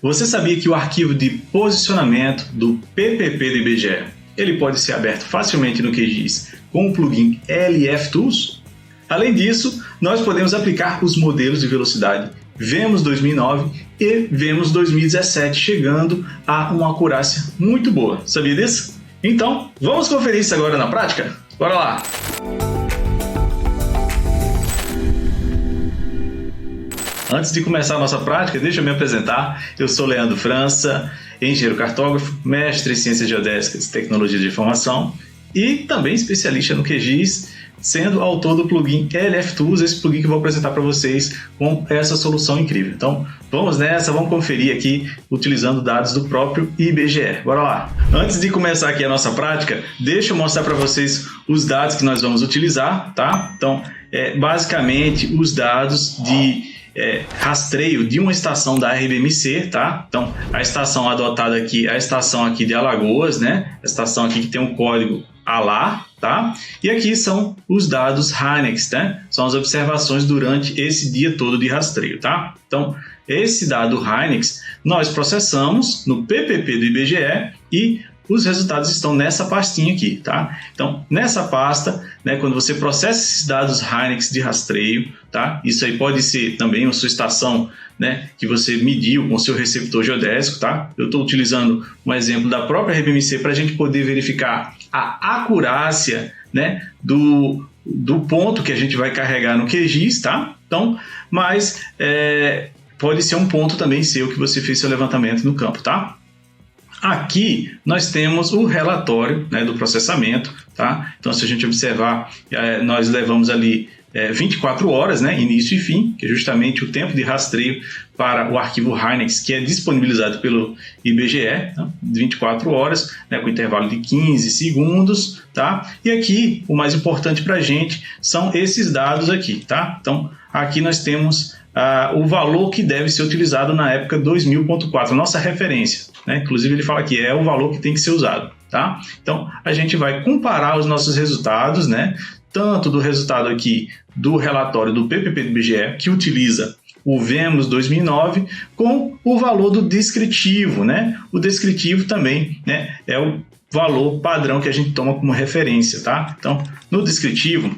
Você sabia que o arquivo de posicionamento do PPP do IBGE ele pode ser aberto facilmente no QGIS com o plugin LF Tools? Além disso, nós podemos aplicar os modelos de velocidade VEMOS 2009 e VEMOS 2017, chegando a uma acurácia muito boa. Sabia disso? Então, vamos conferir isso agora na prática? Bora lá! Antes de começar a nossa prática, deixa eu me apresentar. Eu sou Leandro França, engenheiro cartógrafo, mestre em Ciências Geodésicas e Tecnologia de Informação e também especialista no QGIS, sendo autor do plugin LF Tools, esse plugin que eu vou apresentar para vocês com essa solução incrível. Então, vamos nessa, vamos conferir aqui utilizando dados do próprio IBGE. Bora lá! Antes de começar aqui a nossa prática, deixa eu mostrar para vocês os dados que nós vamos utilizar, tá? Então, basicamente os dados de rastreio de uma estação da RBMC, tá? Então, a estação adotada aqui é a estação aqui de Alagoas, né? A estação aqui que tem um código ALA, tá? E aqui são os dados HYNEX, né? São as observações durante esse dia todo de rastreio, tá? Então, esse dado HYNEX nós processamos no PPP do IBGE e os resultados estão nessa pastinha aqui, tá? Então, nessa pasta, né, quando você processa esses dados HYNEX de rastreio, tá? Isso aí pode ser também a sua estação, né, que você mediu com o seu receptor geodésico, tá? Eu estou utilizando um exemplo da própria RBMC para a gente poder verificar a acurácia, né, do ponto que a gente vai carregar no QGIS, tá? Então, mas pode ser um ponto também seu que você fez seu levantamento no campo, tá? Aqui nós temos o relatório, né, do processamento, tá? Então, se a gente observar, nós levamos ali 24 horas, né, início e fim, que é justamente o tempo de rastreio para o arquivo HYNEX, que é disponibilizado pelo IBGE, tá? 24 horas, né, com intervalo de 15 segundos, tá? E aqui, o mais importante para a gente são esses dados aqui, tá? Então, aqui nós temos o valor que deve ser utilizado na época 2000.4, nossa referência, né? Inclusive ele fala que é o valor que tem que ser usado, tá? Então a gente vai comparar os nossos resultados, né? Tanto do resultado aqui do relatório do PPP do IBGE, que utiliza o VEMOS 2009, com o valor do descritivo, né? O descritivo também, né, é o valor padrão que a gente toma como referência, tá? Então no descritivo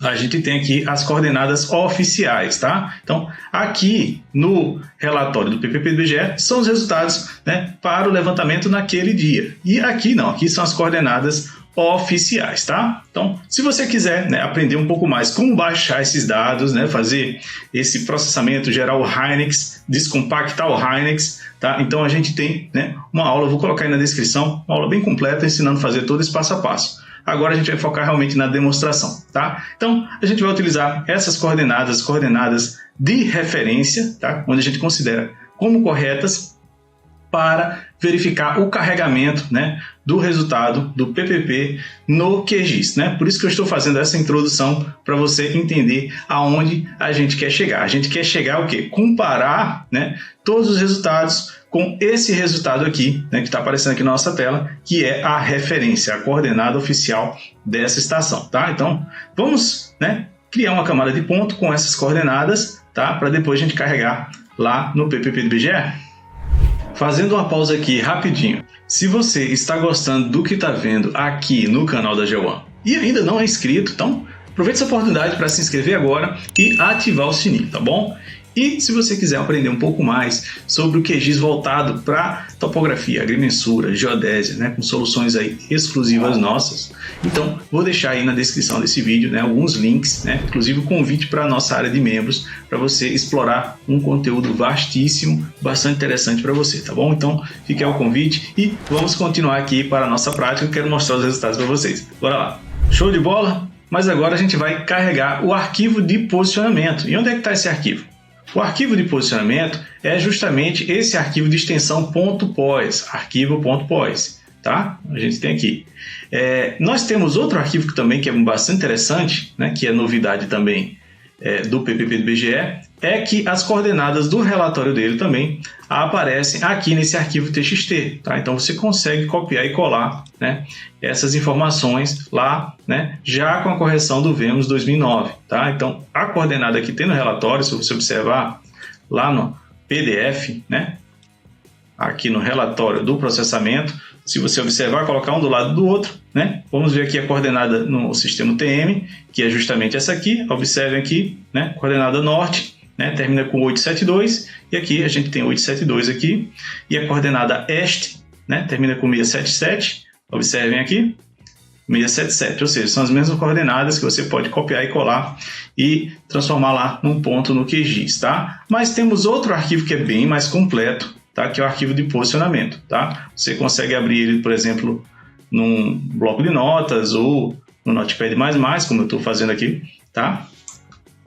a gente tem aqui as coordenadas oficiais, tá? Então, aqui no relatório do PPP do IBGE são os resultados, né, para o levantamento naquele dia. E aqui não, aqui são as coordenadas oficiais, tá? Então, se você quiser, né, aprender um pouco mais como baixar esses dados, né, fazer esse processamento, gerar o HYNEX, descompactar o HYNEX, tá? Então, a gente tem, né, uma aula, vou colocar aí na descrição, uma aula bem completa ensinando a fazer todo esse passo a passo. Agora a gente vai focar realmente na demonstração, tá? Então, a gente vai utilizar essas coordenadas de referência, tá? Onde a gente considera como corretas para verificar o carregamento, né, do resultado do PPP no QGIS, né? Por isso que eu estou fazendo essa introdução para você entender aonde a gente quer chegar. A gente quer chegar o quê? Comparar, né, todos os resultados com esse resultado aqui, né, que está aparecendo aqui na nossa tela, que é a referência, a coordenada oficial dessa estação, tá? Então, vamos, né, criar uma camada de ponto com essas coordenadas, tá? Para depois a gente carregar lá no PPP do IBGE. Fazendo uma pausa aqui rapidinho. Se você está gostando do que está vendo aqui no canal da GeoOne e ainda não é inscrito, então aproveite essa oportunidade para se inscrever agora e ativar o sininho, tá bom? E se você quiser aprender um pouco mais sobre o QGIS voltado para topografia, agrimensura, geodésia, né, com soluções aí exclusivas nossas, então vou deixar aí na descrição desse vídeo, né, alguns links, né, inclusive o convite para a nossa área de membros, para você explorar um conteúdo vastíssimo, bastante interessante para você, tá bom? Então fique aí o convite e vamos continuar aqui para a nossa prática. Eu quero mostrar os resultados para vocês. Bora lá! Show de bola? Mas agora a gente vai carregar o arquivo de posicionamento. E onde é que está esse arquivo? O arquivo de posicionamento é justamente esse arquivo de extensão .pos, arquivo.pos, tá? A gente tem aqui. Nós temos outro arquivo que é bastante interessante, né, que é novidade também do PPP do IBGE, é que as coordenadas do relatório dele também aparecem aqui nesse arquivo TXT, tá? Então você consegue copiar e colar, né, essas informações lá, né, já com a correção do VEMOS 2009, tá? Então a coordenada que tem no relatório, se você observar lá no PDF, né, aqui no relatório do processamento. Se você observar, colocar um do lado do outro, né? Vamos ver aqui a coordenada no sistema UTM, que é justamente essa aqui. Observem aqui, né? Coordenada norte, né? Termina com 872, e aqui a gente tem 872 aqui. E a coordenada este, né? Termina com 677. Observem aqui, 677, ou seja, são as mesmas coordenadas que você pode copiar e colar e transformar lá num ponto no QGIS, tá? Mas temos outro arquivo que é bem mais completo, tá? Que é o arquivo de posicionamento, tá? Você consegue abrir ele, por exemplo, num bloco de notas ou no Notepad++, como eu estou fazendo aqui, tá?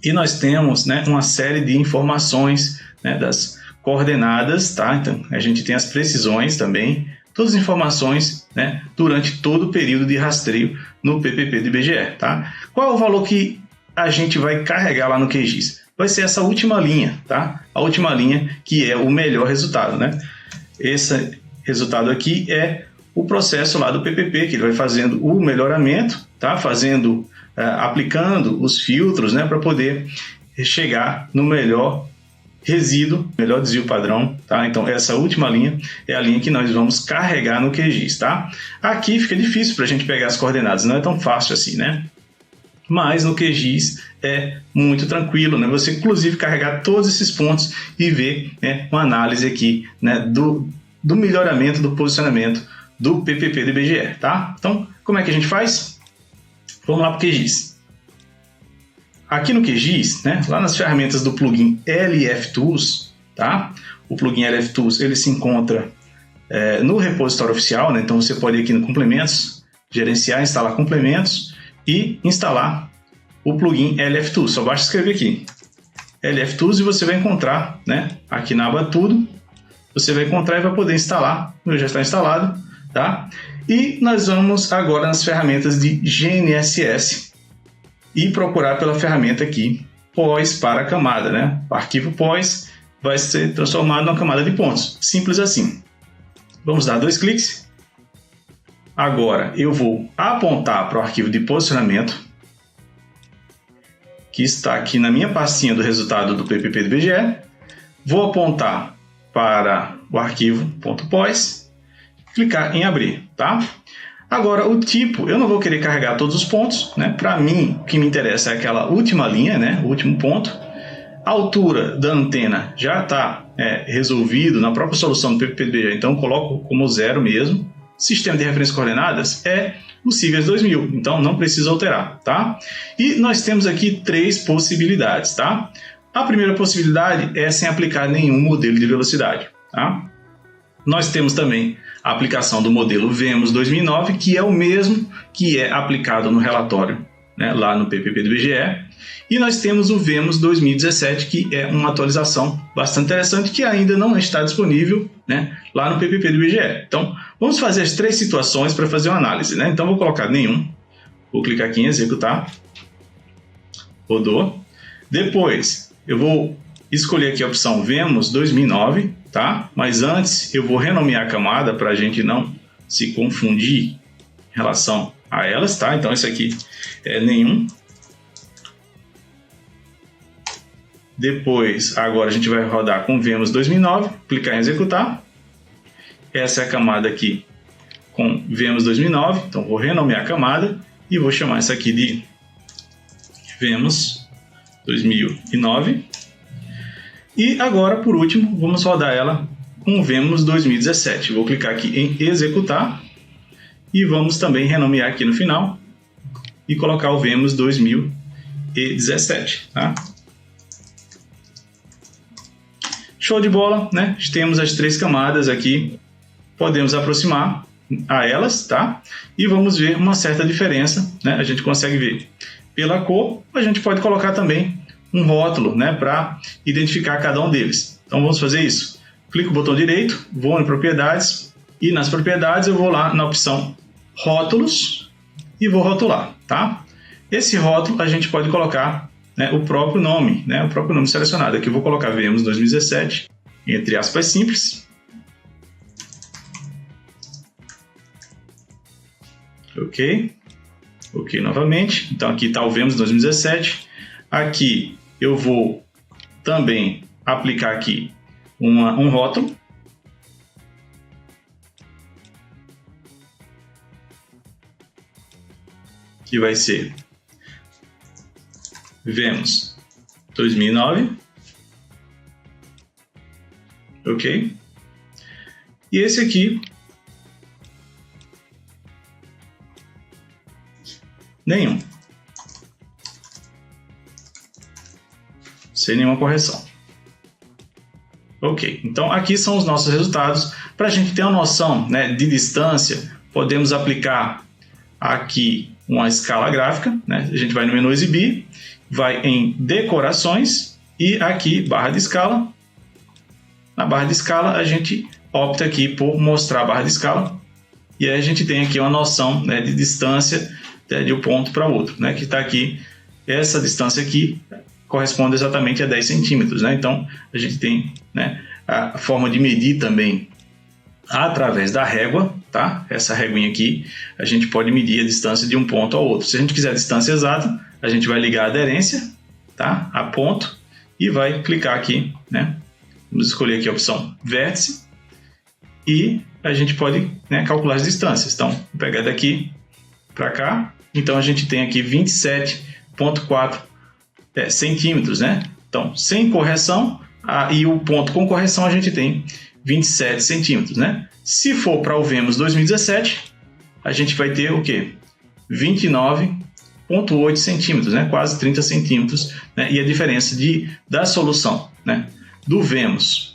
E nós temos, né, uma série de informações, né, das coordenadas, tá? Então, a gente tem as precisões também, todas as informações, né, durante todo o período de rastreio no PPP do IBGE, tá? Qual é o valor que a gente vai carregar lá no QGIS? Vai ser essa última linha, tá? A última linha que é o melhor resultado, né? Esse resultado aqui é o processo lá do PPP, que ele vai fazendo o melhoramento, tá? Aplicando os filtros, né, para poder chegar no melhor resíduo, melhor desvio padrão, tá? Então essa última linha é a linha que nós vamos carregar no QGIS, tá? Aqui fica difícil para a gente pegar as coordenadas, não é tão fácil assim, né? Mas no QGIS é muito tranquilo, né? Você inclusive carregar todos esses pontos e ver, né, uma análise aqui, né, do melhoramento do posicionamento do PPP do IBGE, tá? Então, como é que a gente faz? Vamos lá para o QGIS. Aqui no QGIS, né, lá nas ferramentas do plugin LF Tools, tá? O plugin LF Tools ele se encontra no repositório oficial, né? Então você pode ir aqui no complementos, gerenciar, instalar complementos e instalar o plugin LF Tools. Só basta escrever aqui LF Tools e você vai encontrar, né, aqui na aba tudo, você vai encontrar e vai poder instalar. O meu já está instalado, tá? E nós vamos agora nas ferramentas de GNSS e procurar pela ferramenta aqui pós para a camada, né? O arquivo pós vai ser transformado numa camada de pontos. Simples assim. Vamos dar 2 cliques. Agora eu vou apontar para o arquivo de posicionamento, que está aqui na minha pastinha do resultado do PPP do IBGE. Vou apontar para o arquivo .pos, clicar em abrir, tá? Agora, o tipo, eu não vou querer carregar todos os pontos, né? Para mim, o que me interessa é aquela última linha, né? O último ponto. A altura da antena já está resolvido na própria solução do PPP, então eu coloco como 0 mesmo. Sistema de referência coordenadas é o Sigas 2000, então não precisa alterar, tá? E nós temos aqui 3 possibilidades, tá? A primeira possibilidade é sem aplicar nenhum modelo de velocidade, tá? Nós temos também a aplicação do modelo VEMOS 2009, que é o mesmo que é aplicado no relatório, né, lá no PPP do IBGE. E nós temos o VEMOS 2017, que é uma atualização bastante interessante, que ainda não está disponível, né, lá no PPP do IBGE. Então, vamos fazer as 3 situações para fazer uma análise, né? Então, vou colocar nenhum. Vou clicar aqui em executar. Rodou. Depois, eu vou escolher aqui a opção VEMOS 2009, tá? Mas antes eu vou renomear a camada para a gente não se confundir em relação a elas, tá? Então esse aqui é nenhum. Depois, agora a gente vai rodar com VEMOS 2009, clicar em executar. Essa é a camada aqui com VEMOS 2009, então vou renomear a camada e vou chamar essa aqui de VEMOS 2009. E agora, por último, vamos rodar ela com o VEMOS 2017. Vou clicar aqui em executar e vamos também renomear aqui no final e colocar o VEMOS 2017, tá? Show de bola, né? Temos as 3 camadas aqui, podemos aproximar a elas, tá? E vamos ver uma certa diferença, né? A gente consegue ver pela cor, a gente pode colocar também um rótulo, né, para identificar cada um deles. Então vamos fazer isso. Clico no botão direito, vou em propriedades e nas propriedades eu vou lá na opção rótulos e vou rotular, tá? Esse rótulo a gente pode colocar, né, o próprio nome, né, o próprio nome selecionado. Aqui eu vou colocar VEMOS 2017, entre aspas simples. Ok novamente. Então aqui está o VEMOS 2017. Aqui eu vou também aplicar aqui um rótulo, que vai ser vemos 2009, ok? E esse aqui, nenhum, sem nenhuma correção. Ok, então aqui são os nossos resultados. Para a gente ter uma noção, né, de distância, podemos aplicar aqui uma escala gráfica, né? A gente vai no menu exibir, vai em decorações e aqui barra de escala. Na barra de escala a gente opta aqui por mostrar a barra de escala e aí a gente tem aqui uma noção, né, de distância, né, de um ponto para outro, né, que está aqui, essa distância aqui corresponde exatamente a 10 centímetros, né? Então a gente tem, né, a forma de medir também através da régua, tá? Essa réguinha aqui, a gente pode medir a distância de um ponto ao outro. Se a gente quiser a distância exata, a gente vai ligar a aderência, tá? A ponto e vai clicar aqui, né? Vamos escolher aqui a opção vértice e a gente pode, né, calcular as distâncias. Então, vou pegar daqui para cá. Então, a gente tem aqui 27,4 centímetros, né? Então, sem correção, e o ponto com correção a gente tem 27 centímetros, né? Se for para o Vemos 2017, a gente vai ter o quê? 29,8 centímetros, né? Quase 30 centímetros, né? E a diferença da solução, né, do Vemos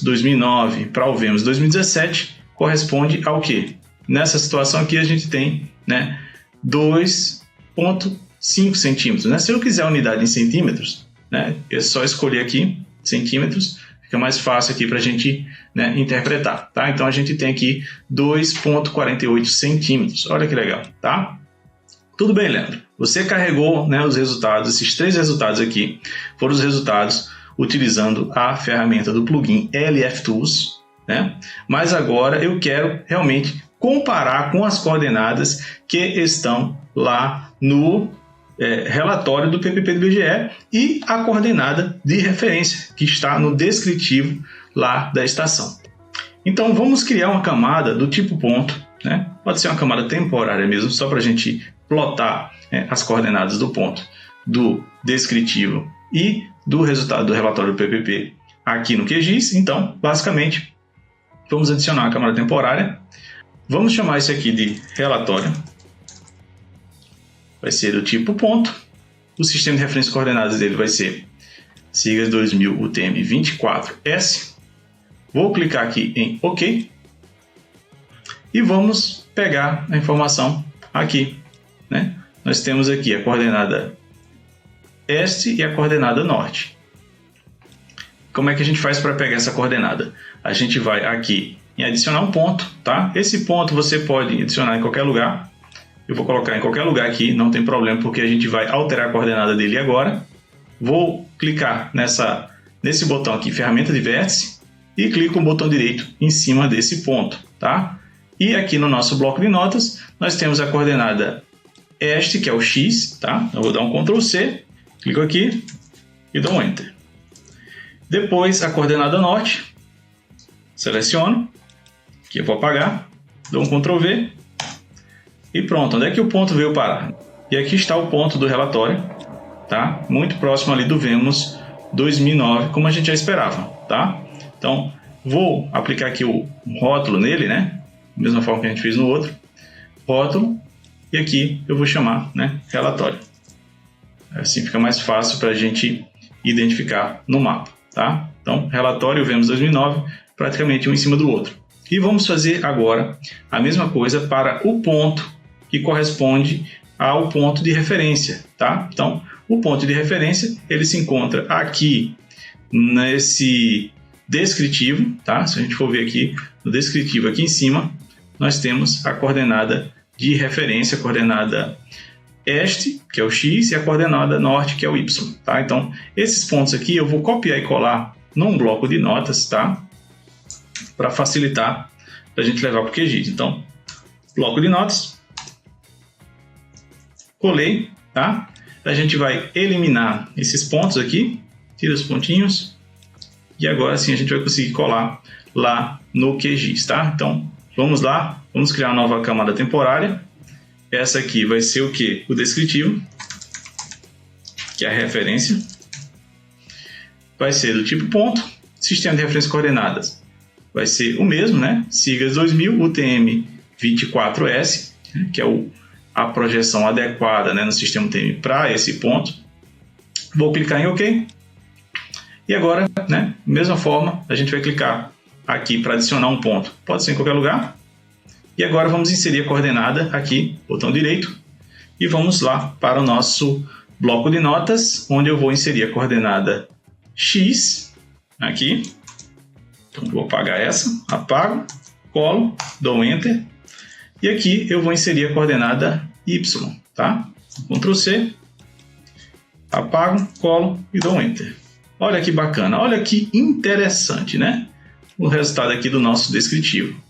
2009 para o Vemos 2017 corresponde ao quê? Nessa situação aqui a gente tem, né, 2,5 centímetros, né? Se eu quiser a unidade em centímetros, né, é só escolher aqui centímetros, fica mais fácil aqui para a gente, né, interpretar, tá? Então a gente tem aqui 2,48 centímetros, olha que legal, tá? Tudo bem, Leandro? Você carregou, né, os resultados, esses 3 resultados aqui foram os resultados utilizando a ferramenta do plugin LF Tools, né? Mas agora eu quero realmente comparar com as coordenadas que estão lá no relatório do PPP do IBGE e a coordenada de referência que está no descritivo lá da estação. Então vamos criar uma camada do tipo ponto, né? Pode ser uma camada temporária mesmo, só para a gente plotar, as coordenadas do ponto, do descritivo e do resultado do relatório do PPP aqui no QGIS. Então, basicamente, vamos adicionar a camada temporária. Vamos chamar isso aqui de relatório. Vai ser do tipo ponto. O sistema de referência de coordenadas dele vai ser siglas 2000 UTM 24S. Vou clicar aqui em OK. E vamos pegar a informação aqui, né? Nós temos aqui a coordenada este e a coordenada norte. Como é que a gente faz para pegar essa coordenada? A gente vai aqui em adicionar um ponto, tá? Esse ponto você pode adicionar em qualquer lugar. Eu vou colocar em qualquer lugar aqui, não tem problema, porque a gente vai alterar a coordenada dele agora. Vou clicar nesse botão aqui, ferramenta de vértice, e clico com o botão direito em cima desse ponto, tá? E aqui no nosso bloco de notas, nós temos a coordenada este, que é o X, tá? Eu vou dar um Ctrl C, clico aqui e dou um Enter. Depois a coordenada norte, seleciono, aqui eu vou apagar, dou um Ctrl V e pronto. Onde é que o ponto veio parar? E aqui está o ponto do relatório, tá? Muito próximo ali do Vemos 2009, como a gente já esperava, tá? Então, vou aplicar aqui o rótulo nele, né? Da mesma forma que a gente fez no outro. Rótulo. E aqui eu vou chamar, né, relatório. Assim fica mais fácil para a gente identificar no mapa, tá? Então, relatório Vemos 2009, praticamente um em cima do outro. E vamos fazer agora a mesma coisa para o ponto que corresponde ao ponto de referência, tá? Então, o ponto de referência, ele se encontra aqui nesse descritivo, tá? Se a gente for ver aqui no descritivo aqui em cima, nós temos a coordenada de referência, a coordenada este, que é o X, e a coordenada norte, que é o Y, tá? Então, esses pontos aqui eu vou copiar e colar num bloco de notas, tá? Para facilitar para a gente levar para o QGIS. Então, bloco de notas, colei, tá? A gente vai eliminar esses pontos aqui, tira os pontinhos, e agora sim a gente vai conseguir colar lá no QGIS, tá? Então, vamos lá, vamos criar uma nova camada temporária. Essa aqui vai ser o quê? O descritivo, que é a referência. Vai ser do tipo ponto. Sistema de referência coordenadas vai ser o mesmo, né? Siglas 2000, UTM-24S, né? Que é a projeção adequada, né, no sistema UTM para esse ponto. Vou clicar em OK. E agora, né, mesma forma, a gente vai clicar aqui para adicionar um ponto. Pode ser em qualquer lugar. E agora vamos inserir a coordenada aqui, botão direito. E vamos lá para o nosso bloco de notas, onde eu vou inserir a coordenada X aqui. Então vou apagar essa, apago, colo, dou Enter. E aqui eu vou inserir a coordenada Y, tá? Ctrl C, apago, colo e dou Enter. Olha que bacana, olha que interessante, né? O resultado aqui do nosso descritivo.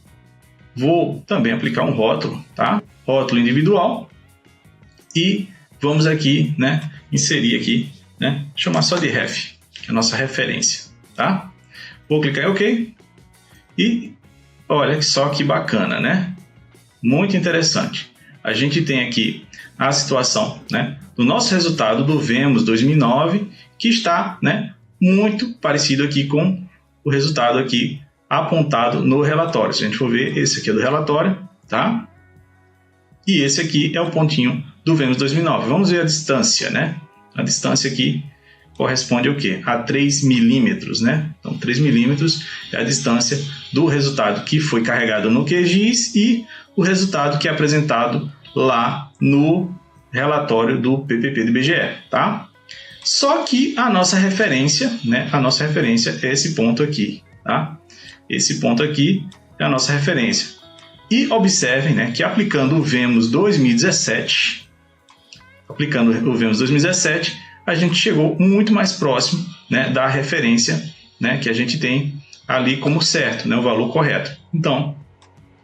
Vou também aplicar um rótulo, tá? Rótulo individual. E vamos aqui, né, inserir aqui, né, chamar só de ref, que é a nossa referência, tá? Vou clicar em OK. E olha só que bacana, né? Muito interessante. A gente tem aqui a situação, né, do nosso resultado do VEMOS 2009, que está, né, muito parecido aqui com o resultado aqui apontado no relatório. Se a gente for ver, esse aqui é do relatório, tá? E esse aqui é o pontinho do VEMOS 2009. Vamos ver a distância, né? A distância aqui corresponde ao quê? A 3 milímetros, né? Então, 3 milímetros é a distância do resultado que foi carregado no QGIS e o resultado que é apresentado lá no relatório do PPP do IBGE, tá? Só que a nossa referência, né? A nossa referência é esse ponto aqui, tá? Esse ponto aqui é a nossa referência. E observem, né, que aplicando o VEMOS 2017, a gente chegou muito mais próximo, né, da referência, né, que a gente tem ali como certo, né, o valor correto. Então,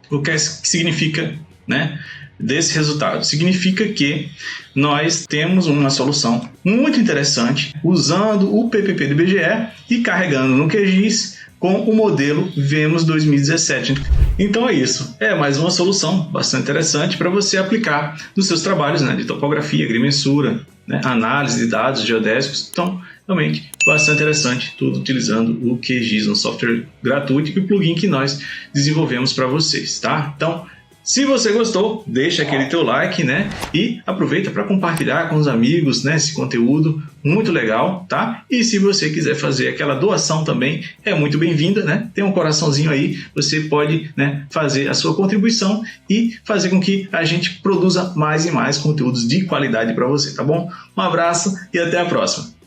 o que significa, né, desse resultado? Significa que nós temos uma solução muito interessante usando o PPP do IBGE e carregando no QGIS com o modelo VEMOS 2017. Então é isso. É mais uma solução bastante interessante para você aplicar nos seus trabalhos, né, de topografia, agrimensura, né, análise de dados geodésicos. Então, realmente, bastante interessante, tudo utilizando o QGIS, um software gratuito e o plugin que nós desenvolvemos para vocês, tá? Então, se você gostou, deixa aquele teu like, né? E aproveita para compartilhar com os amigos, né, esse conteúdo muito legal, tá? E se você quiser fazer aquela doação também, é muito bem-vinda, né? Tem um coraçãozinho aí, você pode, né, fazer a sua contribuição e fazer com que a gente produza mais e mais conteúdos de qualidade para você, tá bom? Um abraço e até a próxima!